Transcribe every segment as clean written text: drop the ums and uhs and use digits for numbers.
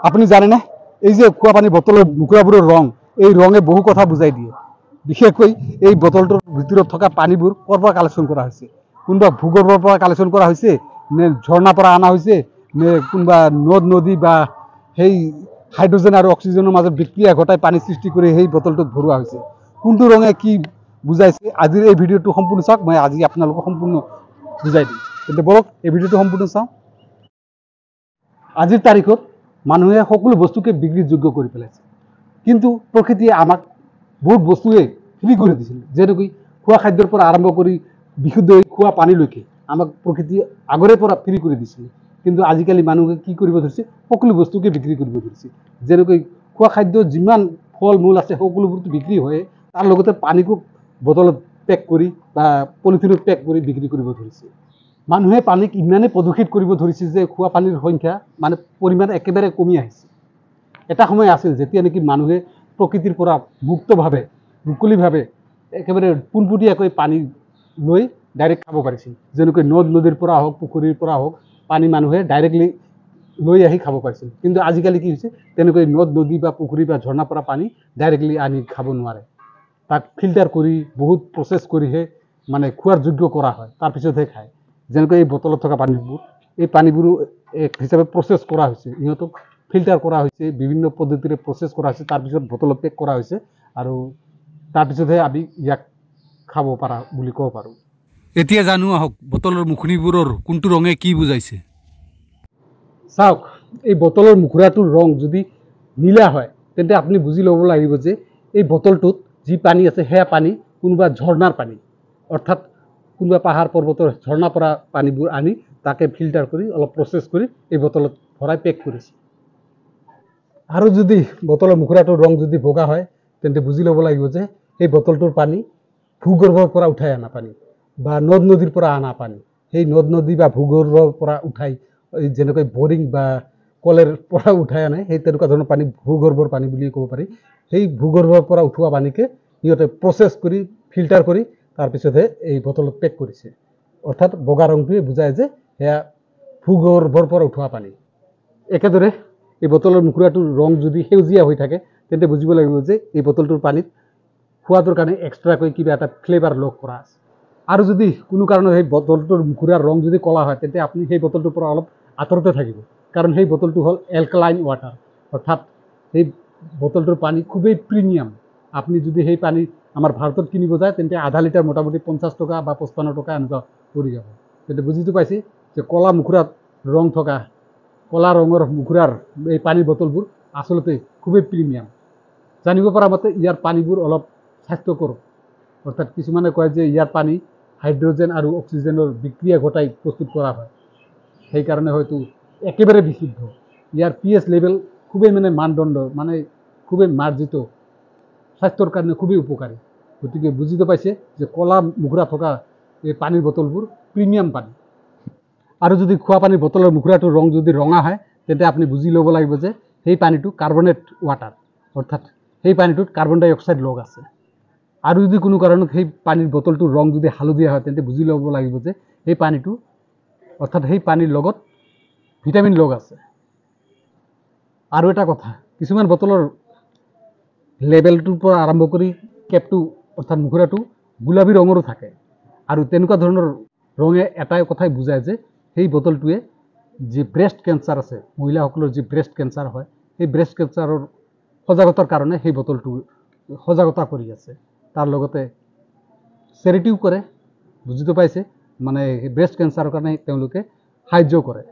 আপনি জানে না এই যে খোৱা পানী বটলৰ মুকুৰাবোৰৰ ৰং এই ৰঙে বহু কথা বুজাই দিয়ে বিশেষকৈ এই বটলটোৰ ভিতৰত থকা পানীবোৰ ক'ৰ পৰা কালেকশ্যন কৰা হৈছে কোনোবা ভূগৰ্ভৰ পৰা কালেকশ্যন কৰা হৈছে নে ঝৰ্ণাৰ পৰা অনা হৈছে নে কোনোবা নদ নদী বা সেই হাইড্ৰজেন আৰু অক্সিজেনৰ মাজত বিক্ৰিয়া ঘটাই পানী সৃষ্টি কৰি সেই বটলটোত ভৰোৱা হৈছে কোনটো ৰঙে কি বুজাইছে আজিৰ এই ভিডিঅ'টো সম্পূৰ্ণ চাওক মই আজি আপোনালোকক সম্পূৰ্ণ বুজাই দিম কিন্তু বলক এই ভিডিঅ'টো সম্পূৰ্ণ চাওঁ আজিৰ তাৰিখত মানুহে সকলো বস্তুকে বিক্ৰিৰ যোগ্য কৰে পেলাইছে কিন্তু প্ৰকৃতিয়ে আমাক বহুত বস্তুৱে ফ্ৰী কৰি দিছিল যেনেকৈ খোৱা খাদ্যৰ পৰা আৰম্ভ কৰি বিশুদ্ধ খোৱা পানীলৈকে আমাক প্ৰকৃতিয়ে আগৰে পৰা ফ্ৰী কৰি দিছিল কিন্তু আজিকালি মানুহে কি কৰিব ধৰিছে সকলো বস্তুকে বিক্ৰী কৰিব ধৰিছে যেনেকৈ খোৱা খাদ্য যিমান ফল মূল আছে সকলোবোৰটো বিক্ৰী হয় তাৰ লগতে পানীকো বটলত পেক কৰি বা পলিথিনত পেক কৰি বিক্ৰী কৰিব ধৰিছে মানুহে পানীক ইমানে প্ৰদূষিত কৰিব ধৰিছে যে খোৱা পানীৰ সংখ্যা মানে পৰিমাণ একেবাৰে কমি আহিছে এটা সময় আছিল যেতিয়া নেকি মানুহে প্ৰকৃতিৰ পৰা মুক্তভাৱে মুকলিভাৱে একেবাৰে পোনপটীয়াকৈ পানী লৈ ডাইৰেক্ট খাব পাৰিছিল যেনেকৈ নদ নদীৰ পৰা হওক পুখুৰীৰ পৰা হওক পানী মানুহে ডাইৰেক্টলি লৈ আহি খাব পাৰিছিল কিন্তু আজিকালি কি হৈছে তেনেকৈ নদ নদী বা পুখুৰী বা ঝৰ্ণাৰ পৰা পানী ডাইৰেক্টলি আনি খাব নোৱাৰে তাক ফিল্টাৰ কৰি বহুত প্ৰচেছ কৰিহে মানে খোৱাৰ যোগ্য কৰা হয় তাৰপিছতহে খায় যেনেকৈ এই বটলত থকা পানীবোৰ এই পানীবোৰো এক হিচাপে প্ৰচেছ কৰা হৈছে ইহঁতক ফিল্টাৰ কৰা হৈছে বিভিন্ন পদ্ধতিৰে প্ৰচেছ কৰা হৈছে তাৰপিছত বটলত পেক কৰা হৈছে আৰু তাৰপিছতহে আমি ইয়াক খাব পাৰা বুলি ক'ব পাৰোঁ এতিয়া জানো আহক বটলৰ মুখনিবোৰৰ কোনটো ৰঙে কি বুজাইছে চাওক এই বটলৰ মুখৰাটোৰ ৰং যদি নীলা হয় তেন্তে আপুনি বুজি ল'ব লাগিব যে এই বটলটোত যি পানী আছে সেয়া পানী কোনোবা ঝৰ্ণাৰ পানী অৰ্থাৎ কোনোবা পাহাৰ পৰ্বতৰ ঝৰ্ণাৰ পৰা পানীবোৰ আনি তাকে ফিল্টাৰ কৰি অলপ প্ৰচেছ কৰি এই বটলত ভৰাই পেক কৰিছে আৰু যদি বটলৰ মুখৰাটোৰ ৰং যদি বগা হয় তেন্তে বুজি ল'ব লাগিব যে এই বটলটোৰ পানী ভূগৰ্ভৰ পৰা উঠাই অনা পানী বা নদ নদীৰ পৰা অনা পানী সেই নদ নদী বা ভূগৰ্ভৰ পৰা উঠাই যেনেকৈ বৰিং বা কলেৰ পৰা উঠাই আনে সেই তেনেকুৱা ধৰণৰ পানী ভূগৰ্ভৰ পানী বুলি ক'ব পাৰি সেই ভূগৰ্ভৰ পৰা উঠোৱা পানীকে সিহঁতে প্ৰচেছ কৰি ফিল্টাৰ কৰি তাৰপিছতহে এই বটলত পেক কৰিছে অৰ্থাৎ বগা ৰংটোৱে বুজায় যে সেয়া ভূগৰ্ভৰ পৰা উঠোৱা পানী একেদৰে এই বটলৰ মুখৰাটোৰ ৰং যদি সেউজীয়া হৈ থাকে তেন্তে বুজিব লাগিব যে এই বটলটোৰ পানীত খোৱাটোৰ কাৰণে এক্সট্ৰাকৈ কিবা এটা ফ্লেভাৰ লগ কৰা আছে আৰু যদি কোনো কাৰণত সেই বটলটোৰ মুখৰাৰ ৰং যদি ক'লা হয় তেন্তে আপুনি সেই বটলটোৰ পৰা অলপ আঁতৰতে থাকিব কাৰণ সেই বটলটো হ'ল এলকালাইন ৱাটাৰ অৰ্থাৎ সেই বটলটোৰ পানী খুবেই প্ৰিমিয়াম আপুনি যদি সেই পানী আমাৰ ভাৰতত কিনিব যায় তেন্তে আধা লিটাৰ মোটামুটি 50 টকা বা 55 টকা এনেকুৱা পৰি যাব তেন্তে বুজিটো পাইছে যে ক'লা মুখৰাত ৰং থকা ক'লা ৰঙৰ মুখৰাৰ এই পানীৰ বটলবোৰ আচলতে খুবেই প্ৰিমিয়াম জানিব পৰা মতে ইয়াৰ পানীবোৰ অলপ স্বাস্থ্যকৰ অৰ্থাৎ কিছুমানে কয় যে ইয়াৰ পানী হাইড্ৰজেন আৰু অক্সিজেনৰ বিক্ৰিয়া ঘটাই প্ৰস্তুত কৰা হয় সেইকাৰণে হয়তো একেবাৰে বিশুদ্ধ ইয়াৰ pH লেভেল খুবেই মানে মানদণ্ড মানে খুবেই মাৰ্জিত স্বাস্থ্যৰ কাৰণে খুবেই উপকাৰী গতিকে বুজিতো পাইছে যে ক'লা মুখৰা থকা এই পানীৰ বটলবোৰ প্ৰিমিয়াম পানী আৰু যদি খোৱা পানীৰ বটলৰ মুখৰাটোৰ ৰং যদি ৰঙা হয় তেন্তে আপুনি বুজি ল'ব লাগিব যে সেই পানীটো কাৰ্বনেট ৱাটাৰ অৰ্থাৎ সেই পানীটোত কাৰ্বন ডাই অক্সাইড লগ আছে আৰু যদি কোনো কাৰণত সেই পানীৰ বটলটোৰ ৰং যদি হালধীয়া হয় তেন্তে বুজি ল'ব লাগিব যে সেই পানীটো অৰ্থাৎ সেই পানীৰ লগত ভিটামিন লগ আছে আৰু এটা কথা কিছুমান বটলৰ লেবেলটোৰ পৰা আৰম্ভ কৰি কেপটো অৰ্থাৎ মুখৰাটো গোলাপী ৰঙৰো থাকে আৰু তেনেকুৱা ধৰণৰ ৰঙে এটাই কথাই বুজায় যে সেই বটলটোৱে যি ব্ৰেষ্ট কেঞ্চাৰ আছে মহিলাসকলৰ যি ব্ৰেষ্ট কেঞ্চাৰ হয় সেই ব্ৰেষ্ট কেঞ্চাৰৰ সজাগতাৰ কাৰণে সেই বটলটো সজাগতা কৰি আছে তাৰ লগতে চেৰিটিও কৰে বুজিতো পাইছে মানে ব্ৰেষ্ট কেঞ্চাৰৰ কাৰণে তেওঁলোকে সাহায্য কৰে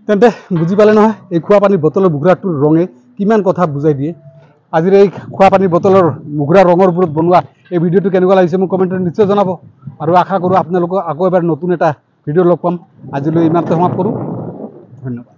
তেন্তে বুজি পালে নহয় এই খোৱা পানীৰ বটলৰ মুখৰাটোৰ ৰঙে কিমান কথা বুজাই দিয়ে আজিৰ এই খোৱা পানীৰ বটলৰ মুখৰা ৰঙৰ ওপৰত বনোৱা এই ভিডিঅ'টো কেনেকুৱা লাগিছে মোক কমেণ্টত নিশ্চয় জনাব আৰু আশা কৰোঁ আপোনালোকক আকৌ এবাৰ নতুন এটা ভিডিঅ' লগ পাম আজিলৈ ইমানতে সমাপ্ত কৰোঁ ধন্যবাদ